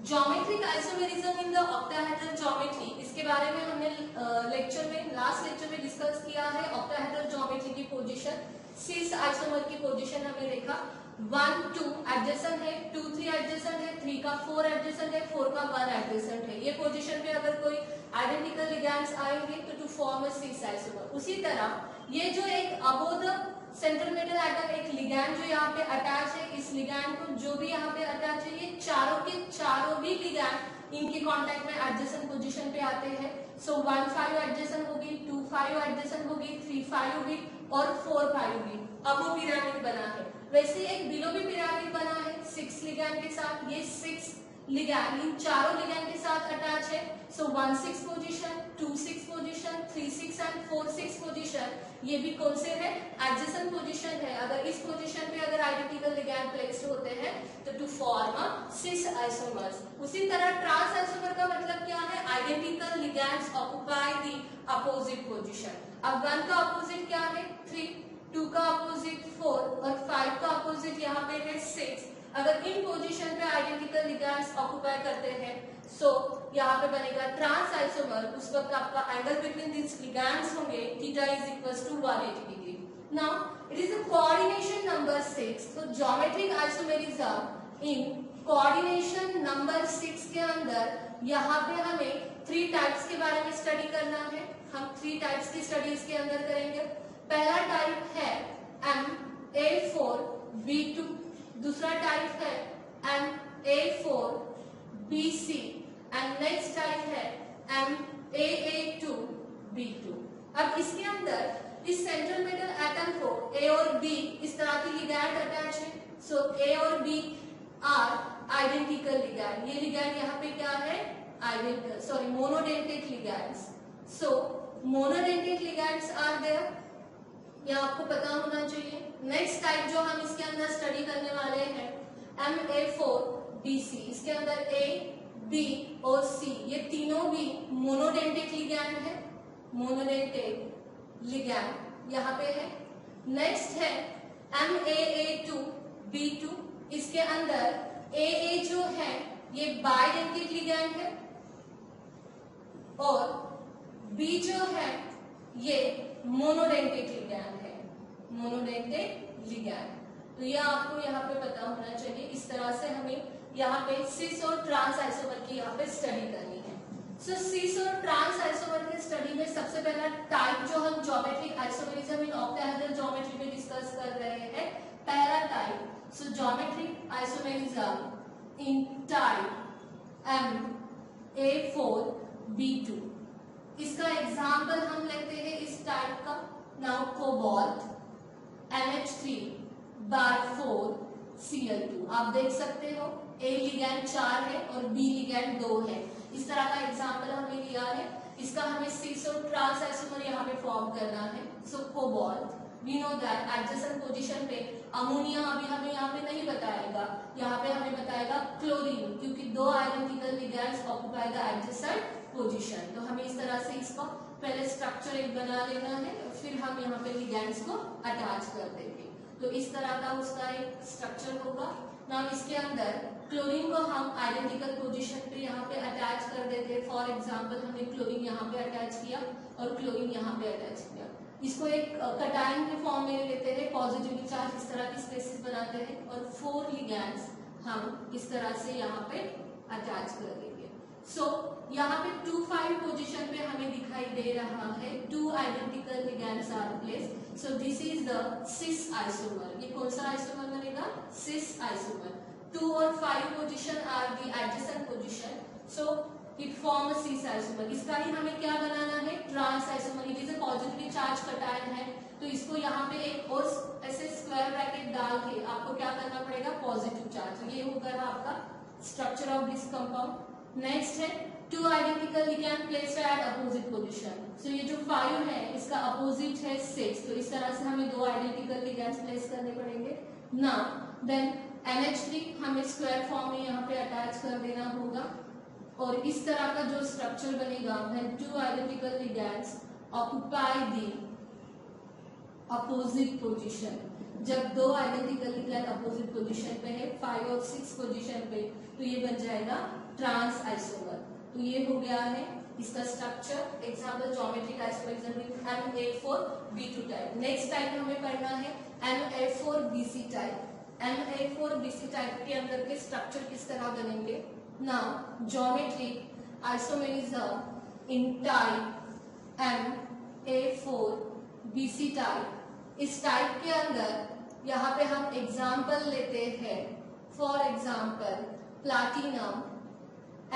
Geometric isomerism in the octahedral geometry, इसके बारे में हमने लेक्चर में लास्ट लेक्चर में डिस्कस किया है। ऑक्टाहेड्रल ज्योमेट्री की पोजीशन, सिस आइसोमर की पोजीशन हमने देखा 1 2 एडजेसेंट है, 2 3 एडजेसेंट है, 3 का 4 एडजेसेंट है, 4 का 1 एडजेसेंट है। ये पोजीशन पे अगर कोई आइडेंटिकल लिगैंड्स आएंगे तो to form a cis isomer. उसी तरह ये जो एक above the central metal atom एक लिगैंड जो यहाँ पे अटैच है, इस लिगैंड को जो भी यहाँ पे अटैच है, ये चारों के चारों भी लिगैंड इनके कांटेक्ट में एडजेसेंट पोजीशन पे आते हैं। सो 1 5 एडजेसेंट होगी, 2 5 एडजेसेंट होगी, 3 5 होगी और 4 5 होगी। अब वो पिरामिड बना है। वैसे एक बिलो भी पिरामिड बना है 6 लिगैंड के साथ। ये 6 लिगैंड इन चारों लिगैंड के साथ अटैच है। सो 1 6 पोजीशन, 2 6 पोजीशन, 3 6 एंड 4 6 पोजीशन, ये भी कौन से है? एडजेसेंट पोजीशन है। अगर इस पोजीशन पे अगर आइडेंटिकल लिगैंड प्लेस्ड होते हैं तो to form a cis isomers. उसी तरह ट्रांस आइसोमर का मतलब क्या है? Identical ligands occupy the opposite position. अब 1 का अपोजिट क्या है? 3, 2 का अपोजिट 4 और 5 का अपोजिट यहाँ पे है 6। अगर इन पोजीशन पे आइडेंटिकल लिगैंड्स ऑक्युपाई करते हैं सो यहाँ पे बनेगा ट्रांस आइसोमर। उस वक्त आपका एंगल बिटवीन दिस लिगैंड्स होंगे theta is equals to 180 degree. Now it is the coordination number 6। तो geometric isomerism in coordination number 6 के अंदर यहाँ पे हमें 3 टाइप्स के बारे में स्टडी करना है। हम 3 टाइप्स की स्टडी इसके अंदर करेंगे। पहला टाइप है MA4B2, दूसरा टाइप है MA4BC एंड नेक्स्ट टाइप है MAA2B2। अब इसके अंदर इस सेंट्रल मेटल एटम को A और B इस तरह की लिगैंड अटैच है। सो A और B आर आइडेंटिकल लिगैंड। ये लिगैंड यहाँ पे क्या है? Monodentate ligands. So monodentate ligands are there, ये आपको पता होना चाहिए। नेक्स्ट टाइप जो हम इसके अंदर स्टडी करने वाले हैं MA4BC, इसके अंदर A, B और C ये तीनों भी मोनोडेंटिक लिगैंड है। मोनोडेंटिक लिगैंड यहाँ पे है। नेक्स्ट है MAA2B2, इसके अंदर AA जो है ये बाइडेंटिक लिगैंड है और B जो है ये मोनोडेंटिक लिगैंड है। मोनोडेंटिक लिगैंड, तो यह आपको यहाँ पे पता होना चाहिए। इस तरह से हमें यहाँ पे सिस और ट्रांस आइसोमर की यहाँ पे स्टडी करनी है। सो सिस और ट्रांस आइसोमर की स्टडी में सबसे पहला टाइप जो हम geometric isomerism in octahedral geometry में डिस्कस कर रहे हैं, पहला टाइप, सो ज्योमेट्रिक आइसोमेरिज्म इन टाइप MA4B2। इसका एग्जाम्पल हम लेते हैं इस टाइप का। नाउ कोबाल्ट NH3/4Cl2, आप देख सकते हो A लिगैंड 4 है और B लिगैंड 2 है। इस तरह का एग्जाम्पल हमने लिया है। इसका हमें सिस और ट्रांस आइसोमर यहाँ पे फॉर्म करना है। So cobalt we know that adjacent position पे अमोनिया अभी हमें यहाँ पे नहीं बताएगा, यहाँ पे हमें बताएगा क्लोरीन, क्योंकि 2 identical ligands occupy the adjacent position. तो हमें इस तरह से इसका पहले स्ट्रक्चर एक बना लेना है और फिर हम यहाँ पे लिगैंड्स को अटैच कर देंगे। तो इस तरह का उसका एक स्ट्रक्चर होगा। नाउ इसके अंदर क्लोरीन को हम आइडेंटिकल पोजीशन पे यहाँ पे अटैच कर देते हैं। फॉर एग्जांपल हमने क्लोरीन यहाँ पे अटैच किया और क्लोरीन यहाँ पे अटैच किया। इसको एक कटायन के फॉर्म में लेते हैं, पॉजिटिवली चार्ज इस तरह की स्पेसिस बनाते हैं और 4 लिगैंड्स हम इस तरह से यहाँ पे अटैच कर देंगे। सो यहाँ पे 2 5 पोजीशन पे हमें दिखाई दे रहा है 2 identical ligands are placed. So this is the cis isomer. ये कौन सा आइसोमर बनेगा? Cis isomer. 2 और 5 position are the adjacent position, so it form a cis isomer. इसका ही हमें क्या बनाना है? Trans isomer. It is a positively charge cation है, तो इसको यहाँ पे एक और ऐसे स्क्वायर ब्रैकेट डाल के आपको क्या करना पड़ेगा? Positive charge. तो ये होगा आपका structure of this compound. Next है 2 identical ligand placed at opposite position. So ये जो 5 है इसका अपोजिट है 6, तो इस तरह से हमें 2 आइडेंटिकल लिगैंड्स प्लेस करने पड़ेंगे। नाउ देन NH3 हमें स्क्वायर फॉर्म में यहाँ पे अटैच कर देना होगा और इस तरह का जो स्ट्रक्चर बनेगा है 2 identical ligands occupy the opposite position, जब दो आइडेंटिकल लिगैंड अपोजिट पोजीशन पे है 5 और 6 पोजीशन पे, तो ये बन जाएगा ट्रांस आइसोमर। तो ये हो गया है इसका structure. Example geometric isomer example MA4B2 type. Next type हमें पढ़ना है MA4BC टाइप। MA4BC टाइप के अंदर के स्ट्रक्चर किस तरह बनेंगे। नाउ ज्योमेट्रिक आइसोमेरिज्म इन टाइप MA4BC टाइप। इस टाइप के अंदर यहाँ पे हम एग्जाम्पल लेते हैं। For example platinum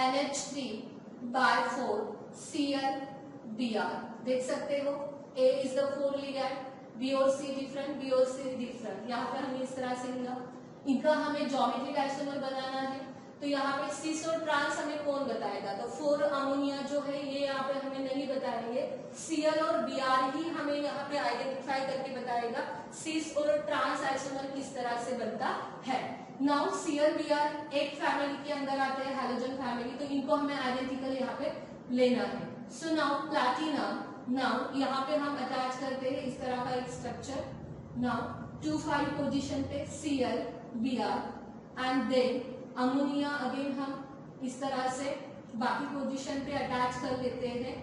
NH3/4 ClBr। देख सकते हो A is the 4 ligand, B और C डिफरेंट, B और C डिफरेंट। यहाँ पे हमें इस तरह से मिला। इनका हमें ज्योमेट्रिक आइसोमर बनाना है, तो यहाँ पे सिस और ट्रांस हमें कौन बताएगा। तो 4 अमोनिया जो है ये यहाँ पे हमें नहीं बताएंगे, Cl और Br ही हमें यहाँ पे आइडेंटिफाई करके बताएगा सिस और ट्रांस आइसोमर किस तरह से बनता है। नाउ Cl-Br एक फैमिली के अंदर आते हैं, हैलोजन फैमिली, तो इनको हमें आइडेंटिकल यहाँ पे लेना है। सो नाउ प्लैटिनम, नाउ यहाँ पे हम अटैच करते हैं इस तरह का एक स्ट्रक्चर। नाउ 2,5 पोजीशन पे Cl-Br and then ammonia again हम इस तरह से बाकी पोजीशन पे अटैच कर लेते हैं,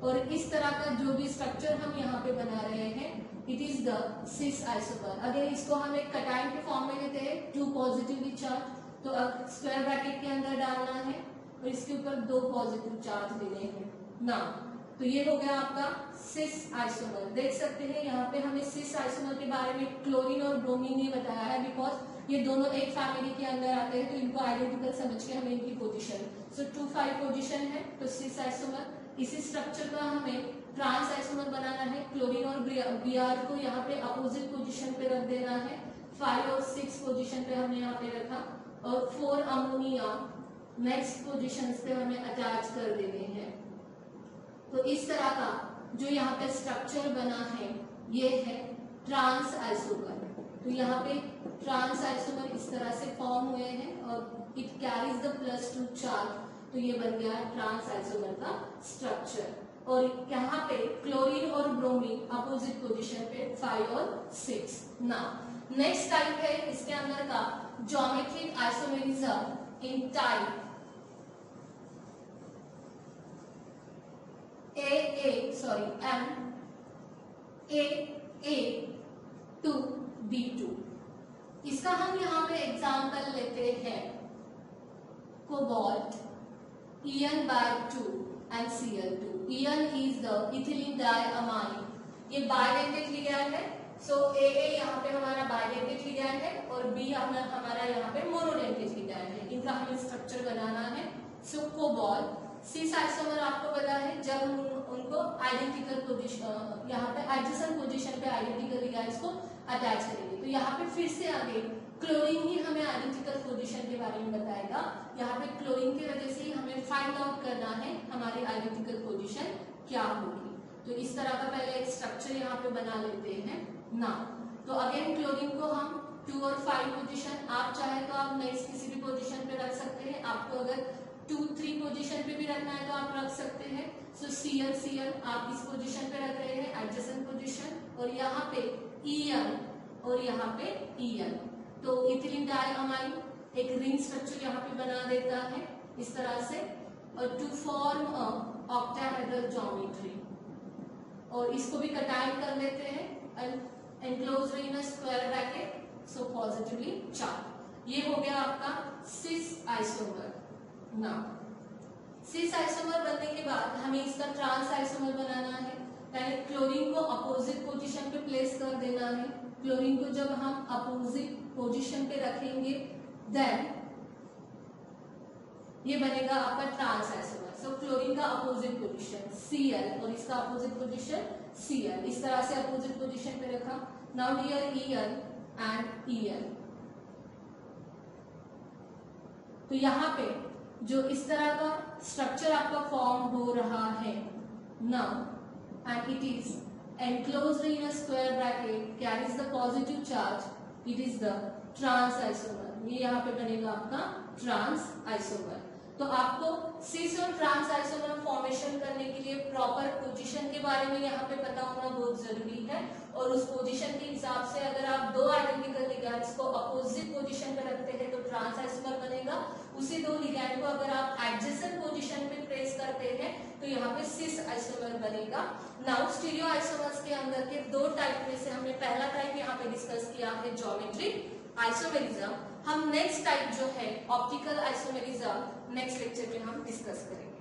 और इस तरह का जो भी स्ट्रक्चर हम यहाँ पे बना रहे हैं it is the cis isomer. Again इसको हम एक कैटायन के फॉर्म में लेते हैं, 2 पॉजिटिवली चार्ज, तो अब स्क्वायर ब्रैकेट के अंदर डालना है और इसके ऊपर 2 पॉजिटिव चार्ज लेने हैं ना। तो ये हो गया आपका सिस आइसोमर। देख सकते हैं यहाँ पे हमें सिस आइसोमर के बारे में क्लोरीन और ब्रोमीन नहीं बताया है, बिकॉज ये दोनों एक फैमिली के अंदर आते हैं, तो इनको आइडेंटिकल समझ के हमें इनकी पोजीशन, सो 2,5 पोजीशन है तो सिस आइसोमर। इसी स्ट्रक्चर का हमें ट्रांस आइसोमर बनाना है। क्लोरीन और Br को यहाँ पे अपोजिट पोजीशन पे रख देना है, 5 और 6 पोजीशन पे हमने यहाँ पे रखा, और 4 अमोनिया नेक्स्ट पोजीशन पे हमें अटैच कर देने हैं। तो इस तरह का जो यहाँ पे स्ट्रक्चर बना है ये है ट्रांस आइसोमर। तो यहाँ पे ट्रांस आइसोमर इस तरह से फॉर्म हुए हैं और इट कैरीज द +2 चार्ज, तो ये बन गया ट्रांस आइसोमर का स्ट्रक्चर। और यहाँ पे क्लोरीन और ब्रोमीन अपोजिट पोजीशन पे 5 और 6। नाउ नेक्स्ट टाइप है इसके अंदर का ज्योमेट्रिक आइसोमेरिज्म इन टाइप MA2B2। इसका हम यहाँ पे एग्जाम्पल लेते हैं cobalt En/2 and Cl2। En is the ethylene diamine, ये बाइडेंटेड लिगैंड है। सो AA यहाँ पे हमारा बाइडेंटेड लिगैंड है और B हमारा यहाँ पे मोनोडेंटेड लिगैंड है। इनका हमें स्ट्रक्चर बनाना है। सो कोबाल्ट सिस आइसोमर आपको पता है, जब हम उनको आइडेंटिकल पोजीशन यहाँ पे एडजेसेंट पोजीशन पे आइडेंटिकल लिगैंड्स को अटैच करेंगे, तो यहाँ पे फिर से आगे क्लोरीन ही हमें आइडेंटिकल पोजीशन के बारे में बताएगा। यहाँ पे क्लोरीन की वजह से ही हमें फाइंड आउट करना है हमारी आइडेंटिकल पोजीशन क्या होगी। तो इस तरह का पहले एक स्ट्रक्चर यहाँ पे बना लेते हैं ना। तो अगेन क्लोरीन को हम 2 और 5 पोजीशन, आप चाहे तो आप नेक्स्ट किसी भी पोजीशन पे रख सकते हैं। आपको अगर 2-3 पोजीशन पे भी रखना है तो आप रख सकते हैं। सो Cl आप इस पोजीशन पे रख रहे हैं एडजेसेंट पोजीशन, और यहाँ पे En और यहाँ पे En, तो इथिलीन डाइअमाइन एक रिंग स्ट्रक्चर यहाँ पे बना देता है इस तरह से, और टू फॉर्म ऑक्टाहेड्रल ज्योमेट्री, और इसको भी कटाइन कर लेते हैं enclosed in a square bracket, so positively charge. ये हो गया आपका cis isomer. Now cis isomer बनने के बाद हमें इसका ट्रांस आइसोमर बनाना है। पहले क्लोरीन को अपोजिट पोजीशन पे प्लेस कर देना है। क्लोरीन को जब हम अपोजिट पोजीशन पे रखेंगे देन ये बनेगा आपका ट्रांस आइसोमर। सो क्लोरीन का अपोजिट पोजीशन Cl और इसका अपोजिट पोजीशन Cl, इस तरह से अपोजिट पोजीशन पे रखा। Now here En and En, तो यहाँ पे जो इस तरह का स्ट्रक्चर आपका फॉर्म हो रहा है now, and it is enclosed in a square bracket carries the positive charge, it is the trans isomer। ये यहाँ पे बनेगा आपका ट्रांस आइसोमर। तो आपको सिस और ट्रांस आइसोमर फॉर्मेशन करने के लिए प्रॉपर पोजीशन के बारे में यहाँ पे पता होना बहुत जरूरी है, और उस पोजीशन के हिसाब से अगर आप दो आइडेंटिकल लिगैंड्स को अपोजिट पोजीशन पे रखते हैं तो ट्रांस आइसोमर बनेगा। उसी दो लिगैंड को अगर आप एडजेसेंट पोजीशन पे प्लेस करते हैं तो यहाँ पे सिस आइसोमर बनेगा। नाउ स्टीरियो आइसोमर्स के अंदर के दो टाइप में से हमने पहला टाइप यहाँ पे डिस्कस किया है ज्योमेट्रिक आइसोमेरिज्म। हम नेक्स्ट टाइप जो है ऑप्टिकल आइसोमेरिज्म नेक्स्ट लेक्चर में हम डिस्कस करेंगे।